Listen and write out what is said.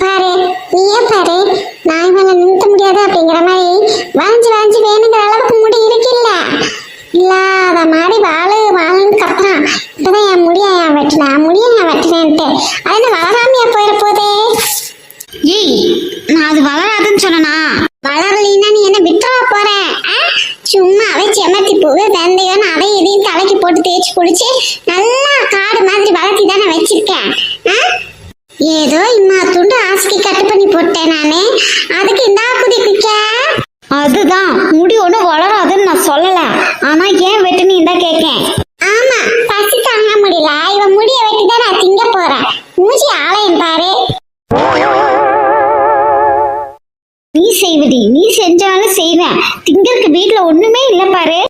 பாரு நீயே பாரு, நாய் மேல நிறுத்த முடியாது அப்படிங்கிற மாதிரி வளைஞ்சு வளைஞ்சு வேணுங்கிற அளவுக்கு முடி இருக்குல்ல, இல்லாத மாதிரி வாழுன்னு கத்துறான். இப்பதான் என் முடிய ஏன் வெட்டினேன், முடிய ஏன் வெட்டினேன்ட்டு அது என்ன வளராமையா போயிட போதே. ஏய், நான் அது வளராதுன்னு சொன்னா? வளரலின்னா நீ என்ன விட்டுறா போற? சும்மாவே செமத்தி பூவு வெந்தயம் அதை இதையும் தலைக்கு போட்டு தேய்ச்சி குளிச்சு நல்லா காடு மாதிரி வளர்த்தி தானே வச்சிருக்கேன். ஏதோ இம்மா துண்டு ஆசைக்கு கட்டு பண்ணி போட்டேன் நானு, அதுக்கு இந்த குதி குக்க. அதுதான் முடி ஒன்றும் வளராதுன்னு நான் சொல்லல, ஆனா ஏன் வெட்டுன்னு தான் கேட்கேன். ஆமா, பசி தாங்க முடியல, இவன் முடிய வெட்டிதான் நான் திங்க போறேன். மூஞ்சி ஆலயம் பாரு. நீ செய்வடி, நீ செஞ்சாலும் செய்வேன், திங்கருக்கு வீட்டுல ஒண்ணுமே இல்ல பாரு.